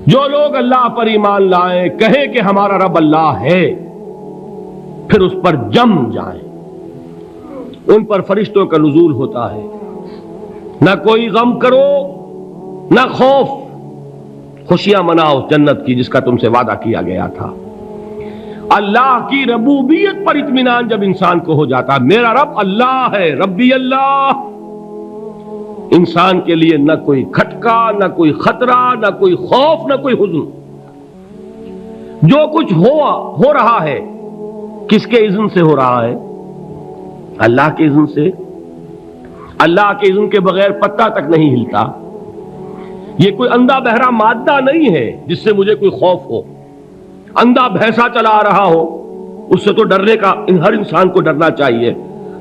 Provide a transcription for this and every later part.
جو لوگ اللہ پر ایمان لائیں، کہیں کہ ہمارا رب اللہ ہے، پھر اس پر جم جائیں، ان پر فرشتوں کا نزول ہوتا ہے۔ نہ کوئی غم کرو نہ خوف، خوشیاں مناؤ جنت کی جس کا تم سے وعدہ کیا گیا تھا۔ اللہ کی ربوبیت پر اطمینان جب انسان کو ہو جاتا، میرا رب اللہ ہے، ربی اللہ، انسان کے لیے نہ کوئی کھٹکا، نہ کوئی خطرہ، نہ کوئی خوف، نہ کوئی حزن۔ جو کچھ ہو رہا ہے کس کے اذن سے ہو رہا ہے؟ اللہ کے اذن سے۔ اللہ کے اذن کے بغیر پتہ تک نہیں ہلتا۔ یہ کوئی اندھا بہرا مادہ نہیں ہے جس سے مجھے کوئی خوف ہو۔ اندھا بھینسا چلا آ رہا ہو، اس سے تو ڈرنے کا ہر انسان کو ڈرنا چاہیے،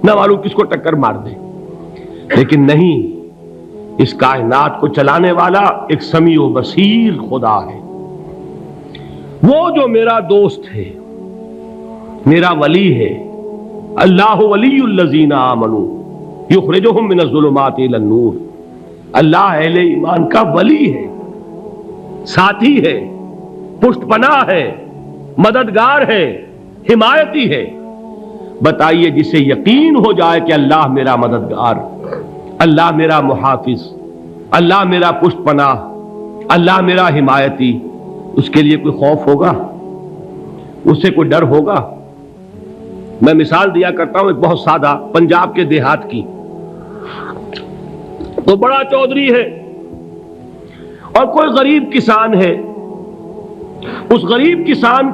نہ معلوم کس کو ٹکر مار دے۔ لیکن نہیں، اس کائنات کو چلانے والا ایک سمیع و بصیر خدا ہے، وہ جو میرا دوست ہے، میرا ولی ہے۔ اللہ ولی الذین آمنوا یخرجہم من الظلمات الی النور۔ اللہ اہل ایمان کا ولی ہے، ساتھی ہے، پشت پناہ ہے، مددگار ہے، حمایتی ہے۔ بتائیے جسے یقین ہو جائے کہ اللہ میرا مددگار، اللہ میرا محافظ، اللہ میرا پشت پناہ، اللہ میرا حمایتی، اس کے لیے کوئی خوف ہوگا؟ اس سے کوئی ڈر ہوگا؟ میں مثال دیا کرتا ہوں ایک بہت سادہ، پنجاب کے دیہات کی۔ تو بڑا چودھری ہے اور کوئی غریب کسان ہے۔ اس غریب کسان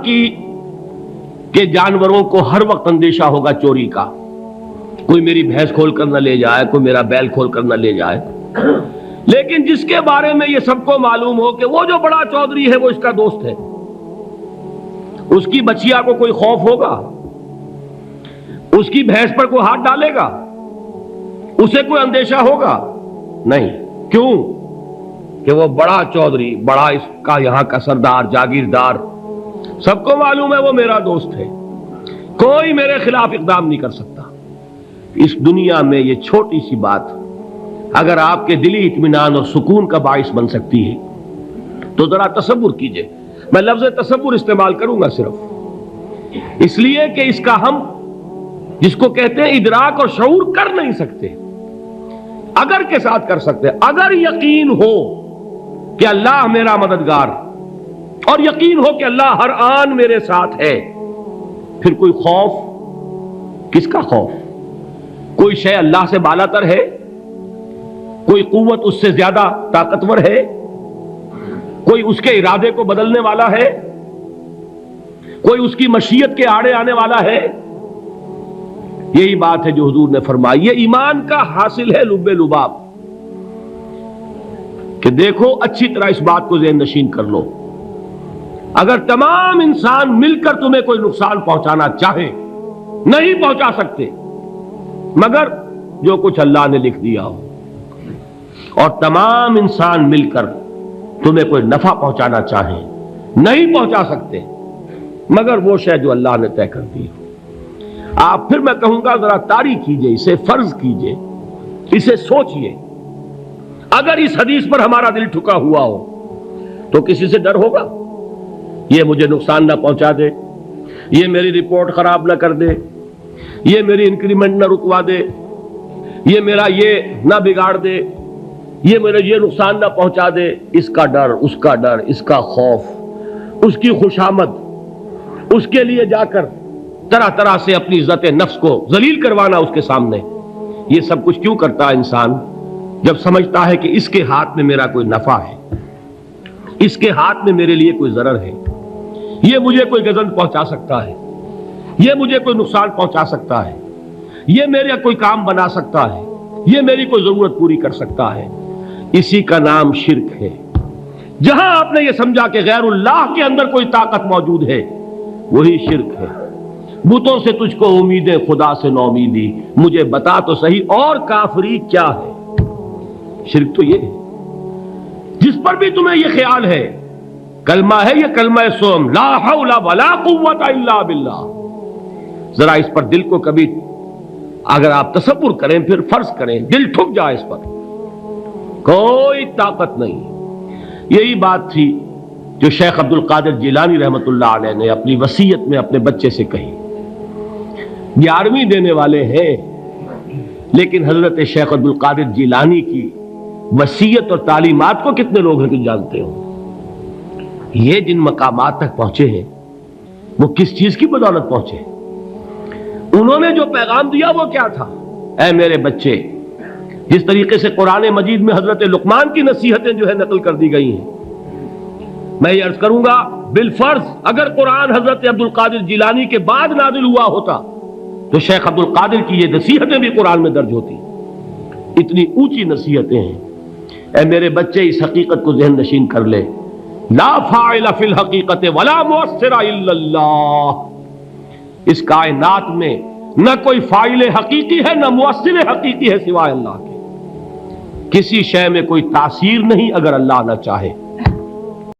کے جانوروں کو ہر وقت اندیشہ ہوگا چوری کا، کوئی میری بھینس کھول کر نہ لے جائے، کوئی میرا بیل کھول کر نہ لے جائے۔ لیکن جس کے بارے میں یہ سب کو معلوم ہو کہ وہ جو بڑا چودھری ہے وہ اس کا دوست ہے، اس کی بچیا کو کوئی خوف ہوگا؟ اس کی بھینس پر کوئی ہاتھ ڈالے گا؟ اسے کوئی اندیشہ ہوگا؟ نہیں۔ کیوں؟ کہ وہ بڑا چودھری، بڑا اس کا یہاں کا سردار، جاگیردار، سب کو معلوم ہے وہ میرا دوست ہے، کوئی میرے خلاف اقدام نہیں کر سکتا۔ اس دنیا میں یہ چھوٹی سی بات اگر آپ کے دلی اطمینان اور سکون کا باعث بن سکتی ہے تو ذرا تصور کیجئے۔ میں لفظ تصور استعمال کروں گا صرف اس لیے کہ اس کا ہم جس کو کہتے ہیں ادراک اور شعور کر نہیں سکتے، اگر کے ساتھ کر سکتے۔ اگر یقین ہو کہ اللہ میرا مددگار اور یقین ہو کہ اللہ ہر آن میرے ساتھ ہے، پھر کوئی خوف، کس کا خوف؟ کوئی شے اللہ سے بالاتر ہے؟ کوئی قوت اس سے زیادہ طاقتور ہے؟ کوئی اس کے ارادے کو بدلنے والا ہے؟ کوئی اس کی مشیت کے آڑے آنے والا ہے؟ یہی بات ہے جو حضور نے فرمائی۔ یہ ایمان کا حاصل ہے لب لباب، کہ دیکھو اچھی طرح اس بات کو ذہن نشین کر لو، اگر تمام انسان مل کر تمہیں کوئی نقصان پہنچانا چاہے نہیں پہنچا سکتے، مگر جو کچھ اللہ نے لکھ دیا ہو، اور تمام انسان مل کر تمہیں کوئی نفع پہنچانا چاہیں نہیں پہنچا سکتے، مگر وہ شے جو اللہ نے طے کر دی ہو۔ آپ پھر میں کہوں گا ذرا طاری کیجئے، اسے فرض کیجئے، اسے سوچئے۔ اگر اس حدیث پر ہمارا دل ٹھکا ہوا ہو تو کسی سے ڈر ہوگا؟ یہ مجھے نقصان نہ پہنچا دے، یہ میری رپورٹ خراب نہ کر دے، یہ میری انکریمنٹ نہ رکوا دے، یہ میرا یہ نہ بگاڑ دے، یہ میرا یہ نقصان نہ پہنچا دے۔ اس کا ڈر، اس کا ڈر، اس کا خوف، اس کی خوشامد، اس کے لیے جا کر طرح طرح سے اپنی عزت نفس کو ذلیل کروانا اس کے سامنے، یہ سب کچھ کیوں کرتا ہے انسان؟ جب سمجھتا ہے کہ اس کے ہاتھ میں میرا کوئی نفع ہے، اس کے ہاتھ میں میرے لیے کوئی ضرر ہے، یہ مجھے کوئی گزن پہنچا سکتا ہے، یہ مجھے کوئی نقصان پہنچا سکتا ہے، یہ میرا کوئی کام بنا سکتا ہے، یہ میری کوئی ضرورت پوری کر سکتا ہے، اسی کا نام شرک ہے۔ جہاں آپ نے یہ سمجھا کہ غیر اللہ کے اندر کوئی طاقت موجود ہے، وہی شرک ہے۔ بتوں سے تجھ کو امیدیں، خدا سے نومیدی، مجھے بتا تو صحیح اور کافری کیا ہے؟ شرک تو یہ ہے۔ جس پر بھی تمہیں یہ خیال ہے، کلمہ ہے یہ کلمہ سوم، لا حول ولا قوت الا باللہ، ذرا اس پر دل کو کبھی اگر آپ تصور کریں، پھر فرض کریں، دل ٹھک جائے اس پر، کوئی طاقت نہیں۔ یہی بات تھی جو شیخ عبد القادر جیلانی رحمۃ اللہ علیہ نے اپنی وصیت میں اپنے بچے سے کہی. 11ویں دینے والے ہیں، لیکن حضرت شیخ عبد القادر جیلانی کی وصیت اور تعلیمات کو کتنے لوگ ہیں کہ جانتے ہو؟ یہ جن مقامات تک پہنچے ہیں وہ کس چیز کی بدولت پہنچے؟ انہوں نے جو پیغام دیا وہ کیا تھا؟ اے میرے بچے، جس طریقے سے قرآن مجید میں حضرت لقمان کی نصیحتیں جو ہے نقل کر دی گئی ہیں، میں یہ عرض کروں گا بالفرض اگر قرآن حضرت عبد القادر جیلانی کے بعد نازل ہوا ہوتا تو شیخ عبد القادر کی یہ نصیحتیں بھی قرآن میں درج ہوتی. اتنی اونچی نصیحتیں ہیں. اے میرے بچے، اس حقیقت کو ذہن نشین کر لے، لا فاعل فی الحقیقت ولا مؤثر الا اللہ. اس کائنات میں نہ کوئی فاعل حقیقی ہے نہ مؤثر حقیقی ہے سوائے اللہ کے. کسی شے میں کوئی تاثیر نہیں اگر اللہ نہ چاہے.